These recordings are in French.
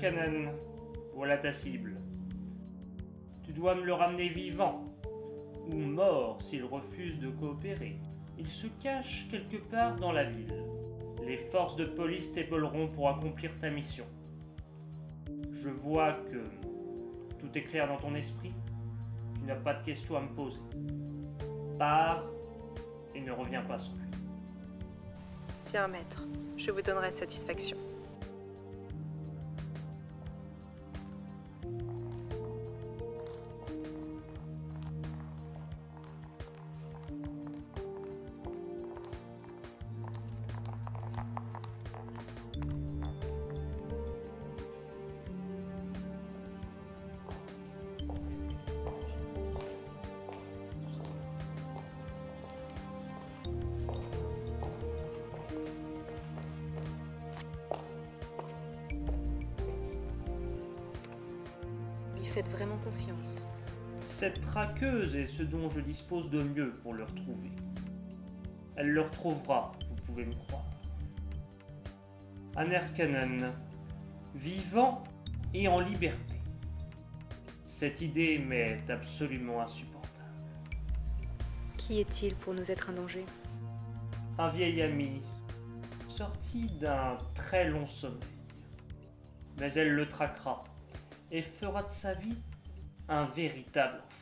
Harkonnen, voilà ta cible. Tu dois me le ramener vivant, ou mort s'il refuse de coopérer. Il se cache quelque part dans la ville. Les forces de police t'épauleront pour accomplir ta mission. Je vois que tout est clair dans ton esprit. Tu n'as pas de questions à me poser. Pars et ne reviens pas sans lui. Bien, maître. Je vous donnerai satisfaction. Faites vraiment confiance. Cette traqueuse est ce dont je dispose de mieux pour le retrouver. Elle le retrouvera, vous pouvez me croire. Un Harkonnen, vivant et en liberté. Cette idée m'est absolument insupportable. Qui est-il pour nous être un danger? Un vieil ami, sorti d'un très long sommeil. Mais elle le traquera et fera de sa vie un véritable enfer.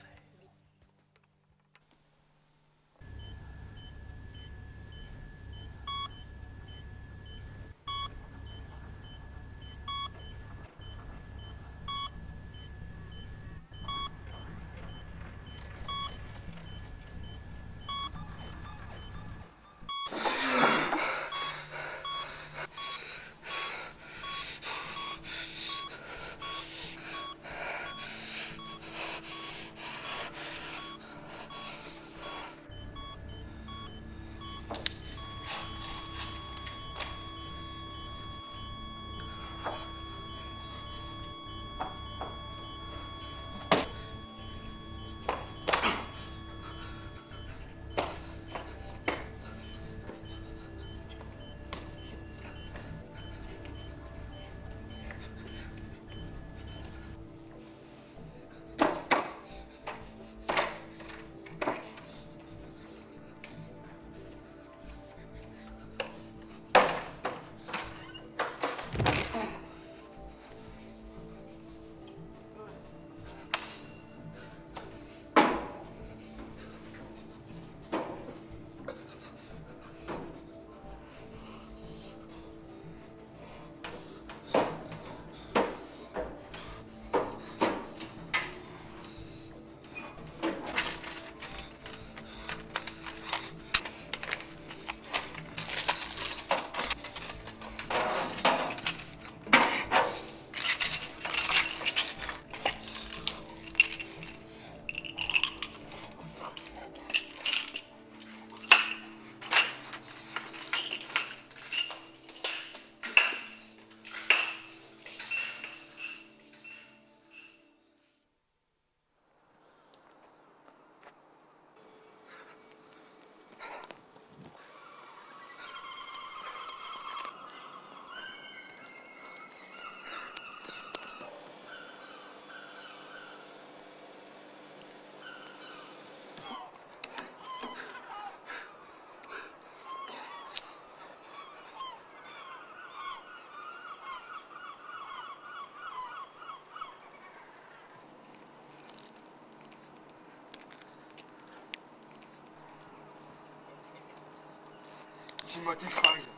File-moi tes fringues.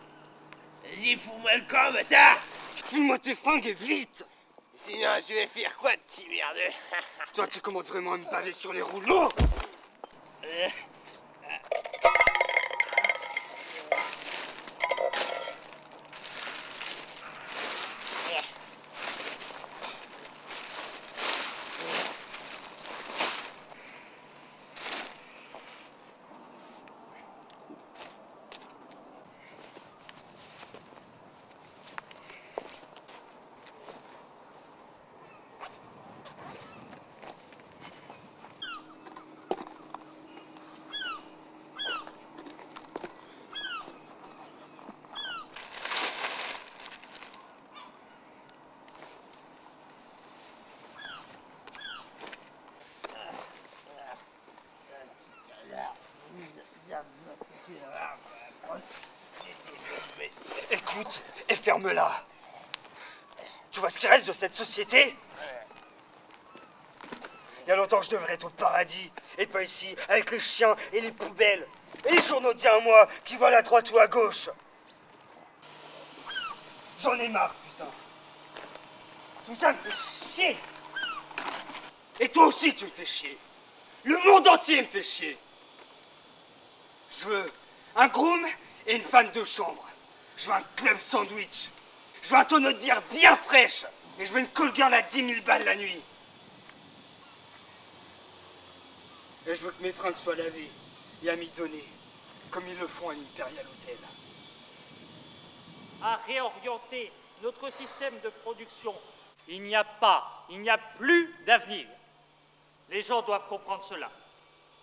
Vas-y, fous-moi le camp, bâtard! File-moi tes fringues et vite! Sinon, je vais faire quoi, petit merdeux? Toi, tu commences vraiment à me baver sur les rouleaux! écoute et ferme-la. Tu vois ce qui reste de cette société? Il y a longtemps que je devrais être au paradis, et pas ici, avec les chiens et les poubelles, et les journaux d'il y a un mois qui volent à droite ou à gauche. J'en ai marre, putain. Tout ça me fait chier. Et toi aussi, tu me fais chier. Le monde entier me fait chier. Je veux un groom et une femme de chambre. Je veux un club sandwich. Je veux un tonneau de bière bien fraîche. Et je veux une Call Girl à 10 000 balles la nuit. Et je veux que mes fringues soient lavées et amidonnées, comme ils le font à l'Imperial Hotel. À réorienter notre système de production. Il n'y a plus d'avenir. Les gens doivent comprendre cela.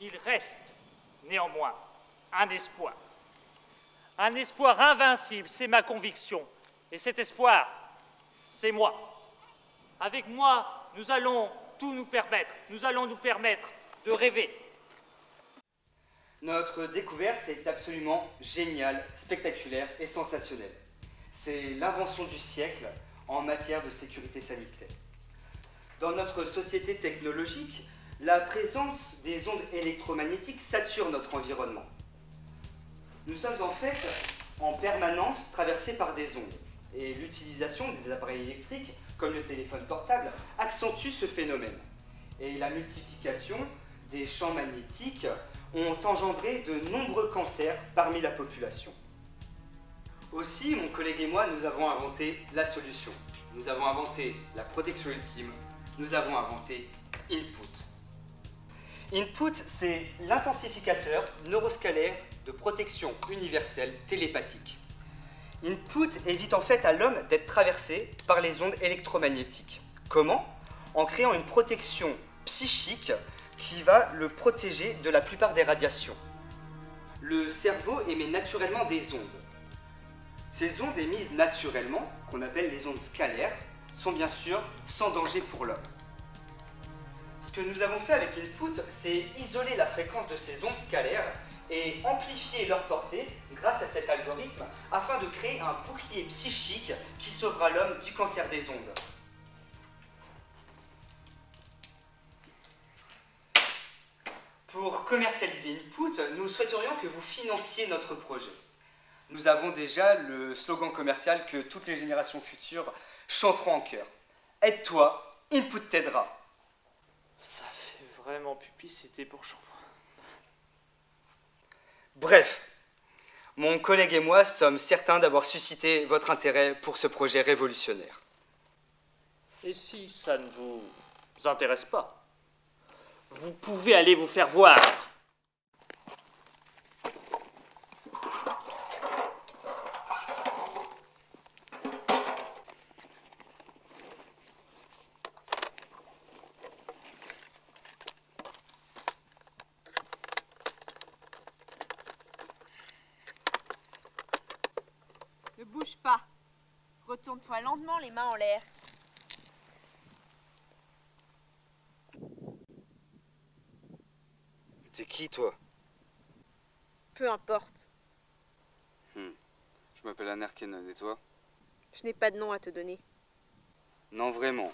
Il reste, néanmoins, un espoir. Un espoir invincible, c'est ma conviction. Et cet espoir, c'est moi. Avec moi, nous allons nous permettre de rêver. Notre découverte est absolument géniale, spectaculaire et sensationnelle. C'est l'invention du siècle en matière de sécurité sanitaire. Dans notre société technologique, la présence des ondes électromagnétiques sature notre environnement. Nous sommes en fait en permanence traversés par des ondes. Et l'utilisation des appareils électriques, comme le téléphone portable, accentue ce phénomène. Et la multiplication des champs magnétiques ont engendré de nombreux cancers parmi la population. Aussi, mon collègue et moi, nous avons inventé la solution. Nous avons inventé la protection ultime. Nous avons inventé Input. Input, c'est l'intensificateur neuroscalaire de protection universelle télépathique. Input évite en fait à l'homme d'être traversé par les ondes électromagnétiques. Comment? En créant une protection psychique qui va le protéger de la plupart des radiations. Le cerveau émet naturellement des ondes. Ces ondes émises naturellement, qu'on appelle les ondes scalaires, sont bien sûr sans danger pour l'homme. Ce que nous avons fait avec Input, c'est isoler la fréquence de ces ondes scalaires et amplifier leur portée grâce à cet algorithme afin de créer un bouclier psychique qui sauvera l'homme du cancer des ondes. Pour commercialiser Input, nous souhaiterions que vous financiez notre projet. Nous avons déjà le slogan commercial que toutes les générations futures chanteront en chœur. Aide-toi, Input t'aidera. Ça fait vraiment publicité pour chambre. Bref, mon collègue et moi sommes certains d'avoir suscité votre intérêt pour ce projet révolutionnaire. Et si ça ne vous intéresse pas, vous pouvez aller vous faire voir. Ne bouge pas. Retourne-toi lentement, les mains en l'air. T'es qui, toi? Peu importe. Je m'appelle Anerkenon, et toi? Je n'ai pas de nom à te donner. Non, vraiment.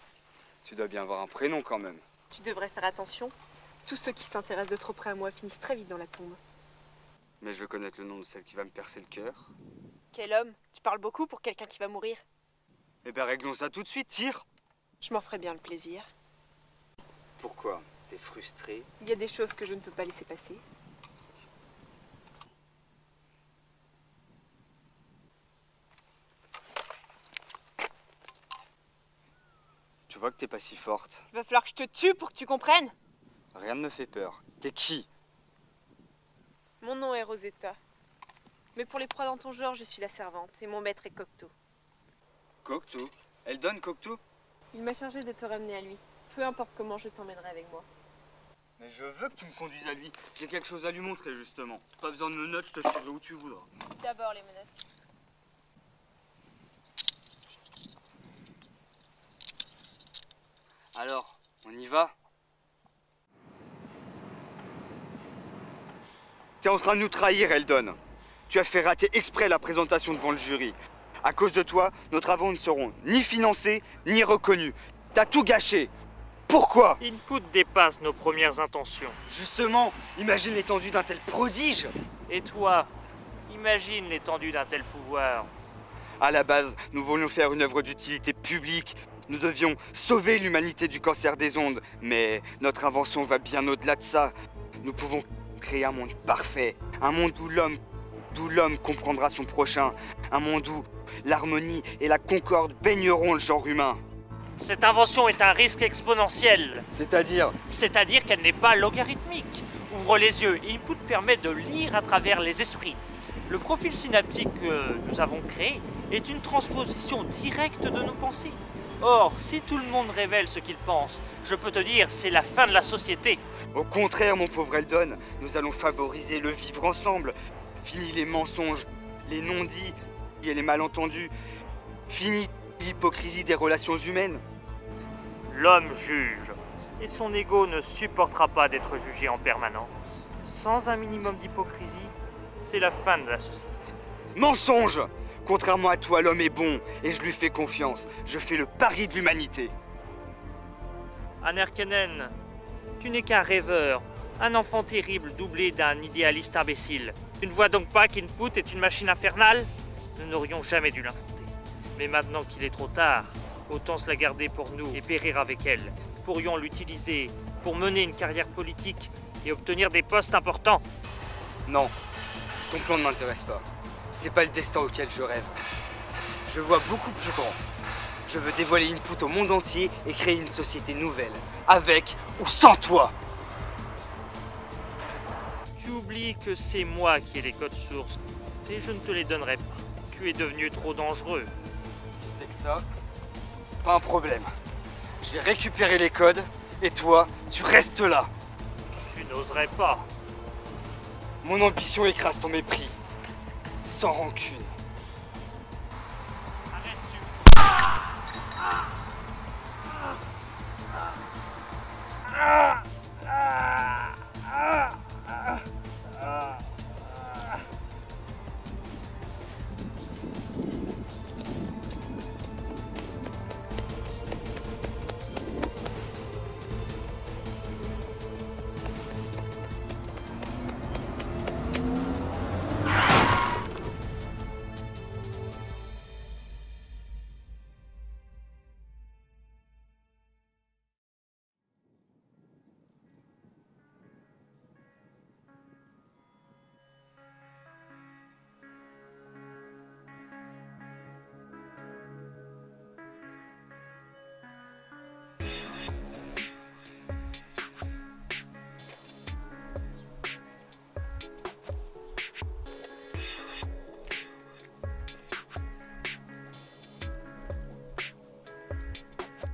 Tu dois bien avoir un prénom, quand même. Tu devrais faire attention. Tous ceux qui s'intéressent de trop près à moi finissent très vite dans la tombe. Mais je veux connaître le nom de celle qui va me percer le cœur. Quel homme? Tu parles beaucoup pour quelqu'un qui va mourir. Eh ben, réglons ça tout de suite, tire! Je m'en ferai bien le plaisir. Pourquoi? T'es frustré? Il y a des choses que je ne peux pas laisser passer. Tu vois que t'es pas si forte. Il va falloir que je te tue pour que tu comprennes. Rien ne me fait peur. T'es qui? Mon nom est Rosetta. Mais pour les proies dans ton genre, je suis la servante et mon maître est Cocteau. Cocteau? Elle donne Cocteau? Il m'a chargé de te ramener à lui. Peu importe comment, je t'emmènerai avec moi. Mais je veux que tu me conduises à lui. J'ai quelque chose à lui montrer, justement. Pas besoin de menottes, je te suivrai où tu voudras. D'abord les menottes. Alors, on y va? T'es en train de nous trahir, Eldon. Tu as fait rater exprès la présentation devant le jury. À cause de toi, nos travaux ne seront ni financés, ni reconnus. T'as tout gâché. Pourquoi? Input dépasse nos premières intentions. Justement, imagine l'étendue d'un tel prodige. Et toi, imagine l'étendue d'un tel pouvoir. À la base, nous voulions faire une œuvre d'utilité publique. Nous devions sauver l'humanité du cancer des ondes. Mais notre invention va bien au-delà de ça. Nous pouvons créer un monde parfait. Un monde où l'homme comprendra son prochain. Un monde où l'harmonie et la concorde baigneront le genre humain. Cette invention est un risque exponentiel. C'est-à-dire? C'est-à-dire qu'elle n'est pas logarithmique. Ouvre les yeux, Input permet de lire à travers les esprits. Le profil synaptique que nous avons créé est une transposition directe de nos pensées. Or, si tout le monde révèle ce qu'il pense, je peux te dire, c'est la fin de la société. Au contraire, mon pauvre Eldon, nous allons favoriser le vivre ensemble. Fini les mensonges, les non-dits et les malentendus. Fini l'hypocrisie des relations humaines. L'homme juge, et son ego ne supportera pas d'être jugé en permanence. Sans un minimum d'hypocrisie, c'est la fin de la société. Mensonge! Contrairement à toi, l'homme est bon, et je lui fais confiance. Je fais le pari de l'humanité. Anerkenen, tu n'es qu'un rêveur, un enfant terrible doublé d'un idéaliste imbécile. Tu ne vois donc pas qu'Input est une machine infernale? Nous n'aurions jamais dû l'inventer. Mais maintenant qu'il est trop tard, autant se la garder pour nous et périr avec elle. Nous pourrions l'utiliser pour mener une carrière politique et obtenir des postes importants. Non, ton plan ne m'intéresse pas. C'est pas le destin auquel je rêve. Je vois beaucoup plus grand. Je veux dévoiler Input au monde entier et créer une société nouvelle, avec ou sans toi. Tu oublies que c'est moi qui ai les codes sources et je ne te les donnerai pas. Tu es devenu trop dangereux. Si c'est que ça, pas un problème. Je vais récupérer les codes et toi, tu restes là. Tu n'oserais pas. Mon ambition écrase ton mépris. Sans rancune.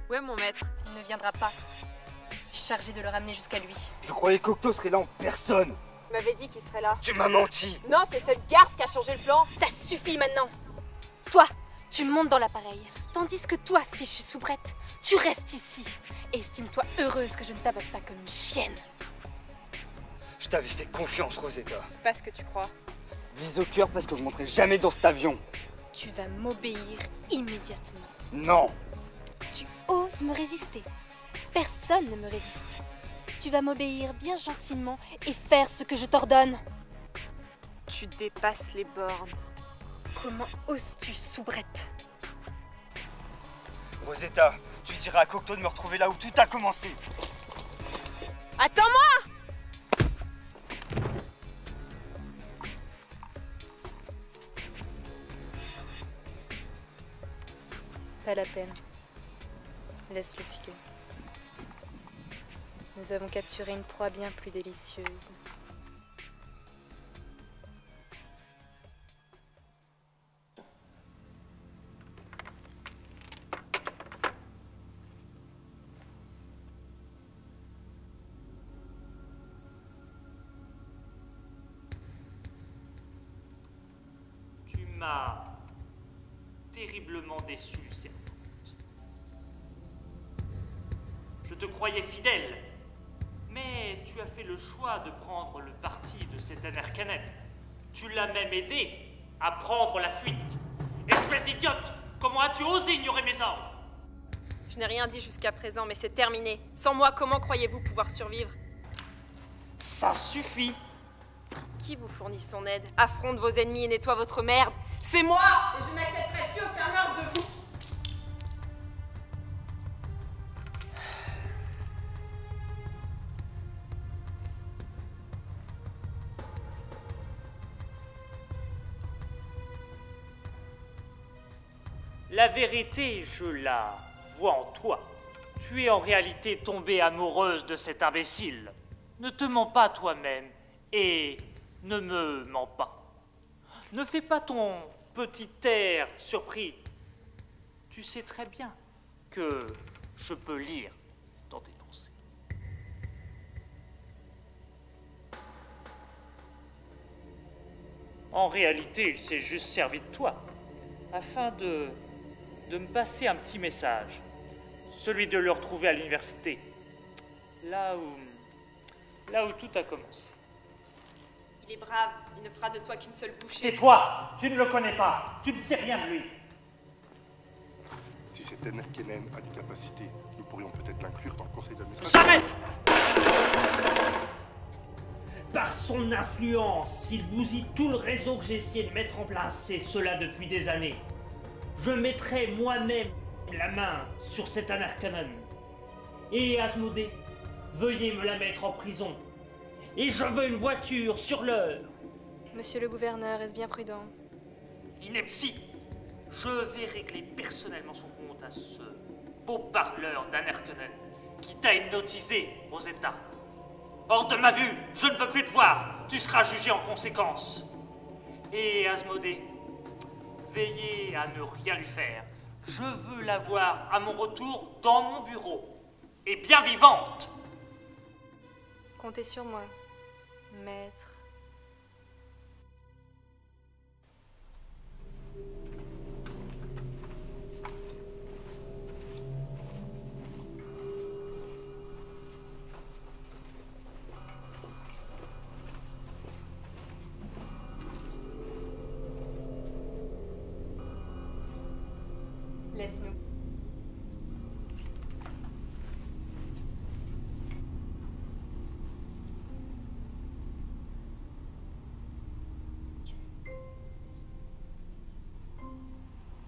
Où est mon maître? Il ne viendra pas. Je suis chargée de le ramener jusqu'à lui. Je croyais qu'Octo serait là en personne. Tu m'avais dit qu'il serait là. Tu m'as menti. Non, c'est cette garce qui a changé le plan. Ça suffit maintenant. Toi, tu montes dans l'appareil. Tandis que toi, fichue soubrette, tu restes ici. Estime-toi heureuse que je ne t'abatte pas comme une chienne. Je t'avais fait confiance, Rosetta. C'est pas ce que tu crois. Vise au cœur parce que je monterai jamais dans cet avion. Tu vas m'obéir immédiatement. Non. Tu oses me résister. Personne ne me résiste. Tu vas m'obéir bien gentiment et faire ce que je t'ordonne. Tu dépasses les bornes. Comment oses-tu, soubrette? Rosetta, tu diras à Cocteau de me retrouver là où tout a commencé. Attends-moi! Pas la peine. Laisse-le filer. Nous avons capturé une proie bien plus délicieuse. Tu m'as terriblement déçu, Serpente. Je te croyais fidèle, mais tu as fait le choix de prendre le parti de cet Anerkenen. Tu l'as même aidé à prendre la fuite. Espèce d'idiote! Comment as-tu osé ignorer mes ordres? Je n'ai rien dit jusqu'à présent, mais c'est terminé. Sans moi, comment croyez-vous pouvoir survivre? Ça suffit! Qui vous fournit son aide, affronte vos ennemis et nettoie votre merde? C'est moi! Et je n'accepterai plus aucun ordre de vous! La vérité, je la vois en toi. Tu es en réalité tombée amoureuse de cet imbécile. Ne te mens pas toi-même et ne me mens pas. Ne fais pas ton petit air surpris. Tu sais très bien que je peux lire dans tes pensées. En réalité, il s'est juste servi de toi afin de me passer un petit message. Celui de le retrouver à l'université. Là où tout a commencé. Il est brave, il ne fera de toi qu'une seule bouchée. Et toi, tu ne le connais pas, tu ne sais rien de lui. Si cet Enerkenen a des capacités, nous pourrions peut-être l'inclure dans le conseil d'administration. J'arrête! Par son influence, il bousille tout le réseau que j'ai essayé de mettre en place, et cela depuis des années. Je mettrai moi-même la main sur cet Anarkanon. Et Asmodée, veuillez me la mettre en prison. Et je veux une voiture sur l'heure. Monsieur le gouverneur, est-ce bien prudent? Ineptie, je vais régler personnellement son compte à ce beau parleur d'Anarkanon qui t'a hypnotisé, Rosetta. Hors de ma vue, je ne veux plus te voir. Tu seras jugé en conséquence. Et Asmodée, veillez à ne rien lui faire. Je veux la voir à mon retour dans mon bureau. Et bien vivante. Comptez sur moi, maître. Laisse-nous.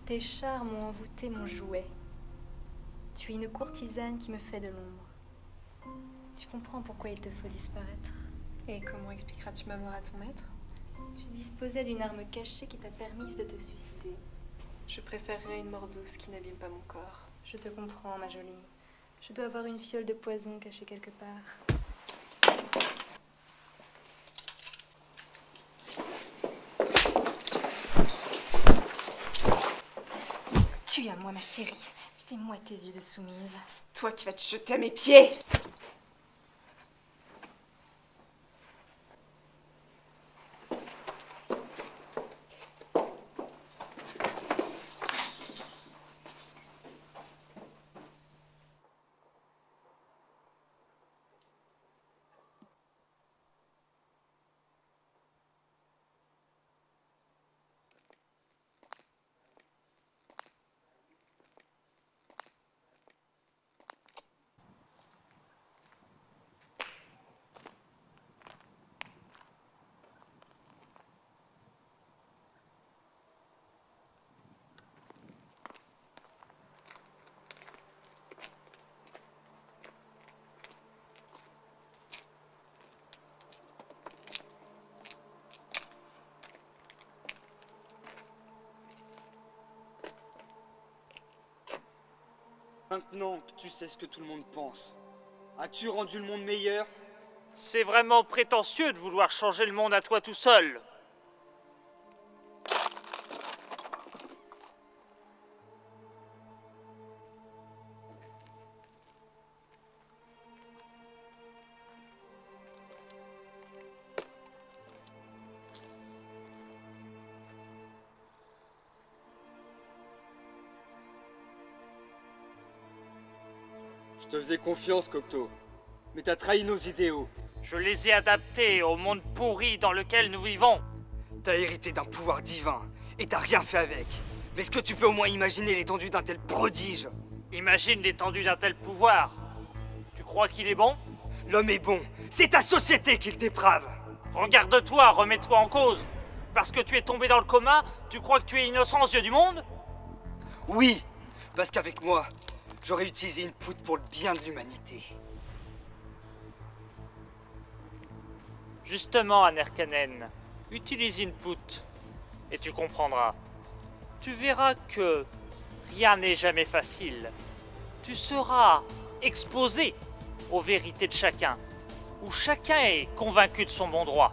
Tes charmes ont envoûté mon jouet. Tu es une courtisane qui me fait de l'ombre. Tu comprends pourquoi il te faut disparaître. Et comment expliqueras-tu ma mort à ton maître? Tu disposais d'une arme cachée qui t'a permis de te suicider. Je préférerais une mort douce qui n'abîme pas mon corps. Je te comprends, ma jolie. Je dois avoir une fiole de poison cachée quelque part. Tu es à moi, ma chérie. Fais-moi tes yeux de soumise. C'est toi qui vas te jeter à mes pieds! Maintenant que tu sais ce que tout le monde pense, as-tu rendu le monde meilleur? C'est vraiment prétentieux de vouloir changer le monde à toi tout seul. Je te faisais confiance, Cocteau, mais t'as trahi nos idéaux. Je les ai adaptés au monde pourri dans lequel nous vivons. T'as hérité d'un pouvoir divin, et t'as rien fait avec. Mais est-ce que tu peux au moins imaginer l'étendue d'un tel prodige? Imagine l'étendue d'un tel pouvoir. Tu crois qu'il est bon? L'homme est bon, c'est ta société qui le déprave. Regarde-toi, remets-toi en cause. Parce que tu es tombé dans le coma, tu crois que tu es innocent aux yeux du monde? Oui, parce qu'avec moi, j'aurais utilisé une poudre pour le bien de l'humanité. Justement, Anerkanen, utilise Input et tu comprendras. Tu verras que rien n'est jamais facile. Tu seras exposé aux vérités de chacun, où chacun est convaincu de son bon droit.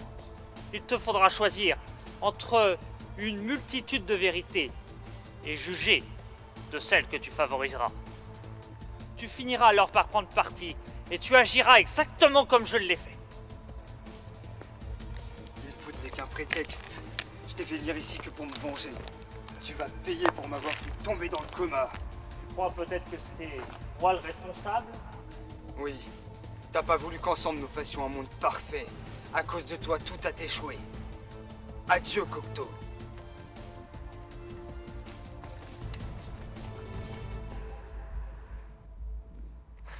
Il te faudra choisir entre une multitude de vérités et juger de celle que tu favoriseras. Tu finiras alors par prendre parti et tu agiras exactement comme je l'ai fait. Une poudre n'est qu'un prétexte. Je t'ai fait venir ici que pour me venger. Tu vas payer pour m'avoir fait tomber dans le coma. Tu crois peut-être que c'est moi le responsable? Oui, t'as pas voulu qu'ensemble nous fassions un monde parfait. À cause de toi, tout a échoué. Adieu, Cocteau.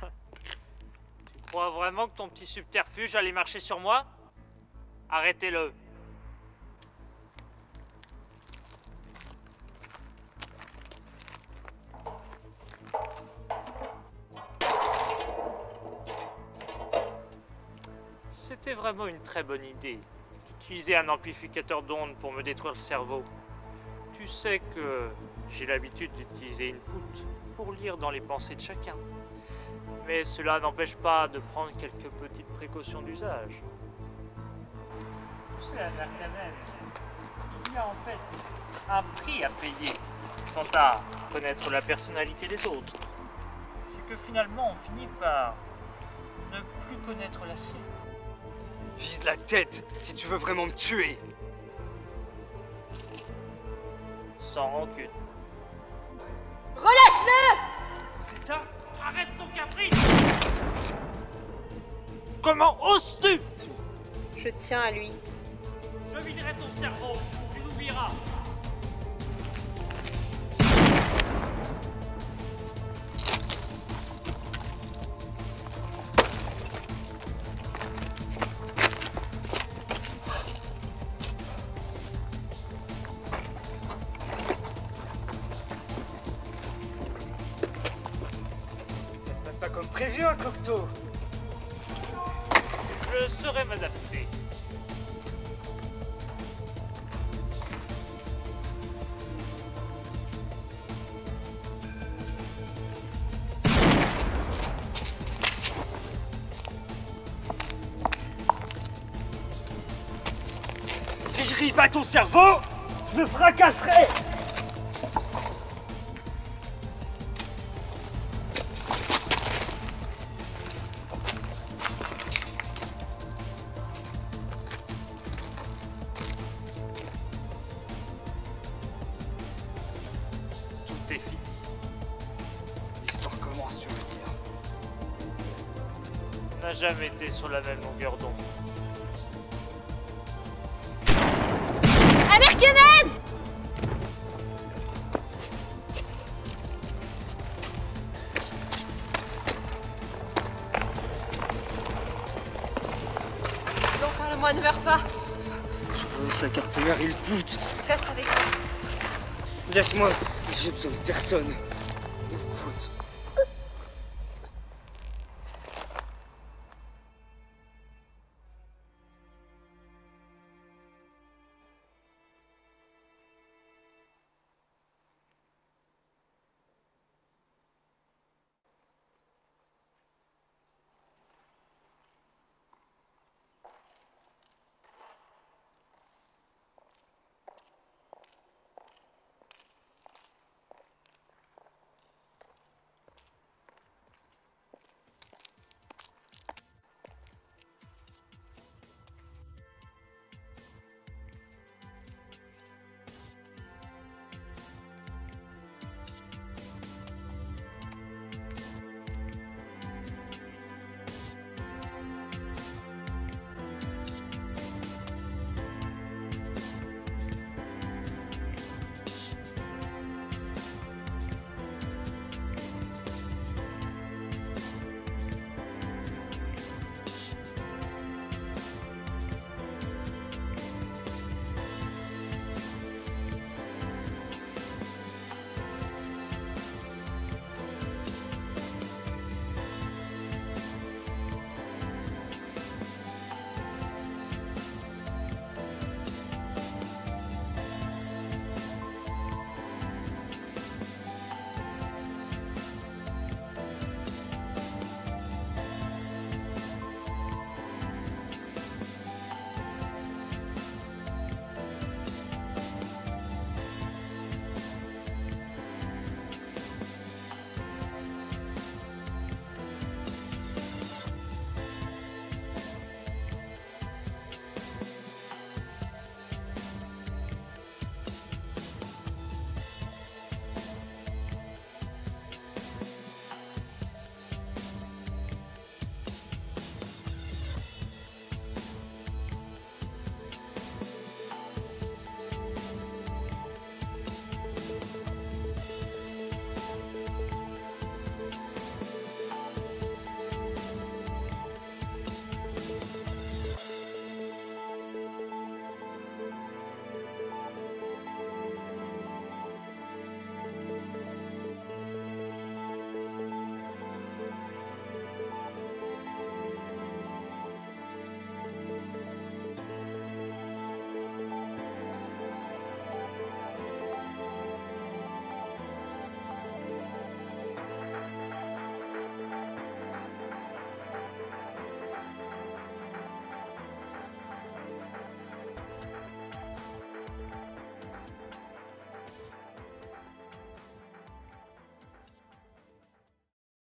Tu crois vraiment que ton petit subterfuge allait marcher sur moi? Arrêtez-le. C'était vraiment une très bonne idée d'utiliser un amplificateur d'ondes pour me détruire le cerveau. Tu sais que j'ai l'habitude d'utiliser Input pour lire dans les pensées de chacun. Mais cela n'empêche pas de prendre quelques petites précautions d'usage. Tu sais, Anerkanen, il y a en fait un prix à payer quant à connaître la personnalité des autres. C'est que finalement on finit par ne plus connaître la sienne. Vise la tête si tu veux vraiment me tuer. Sans rancune. Relâche-le! Zeta, Arrête ton caprice! Comment oses-tu? Je tiens à lui. Je viderai ton cerveau, tu l'oublieras. ça se passe pas comme prévu, hein, Cocteau? Je saurai m'adapter. Si je grille pas ton cerveau, je me fracasserai. Tout est fini. L'histoire commence, tu veux dire. On n'a jamais été sur la même longueur d'onde. Anerkanen! Non, parle-moi, ne meurs pas. Je veux sa carte mère, il coûte. Reste avec moi. Laisse-moi, j'ai besoin de personne. Écoute.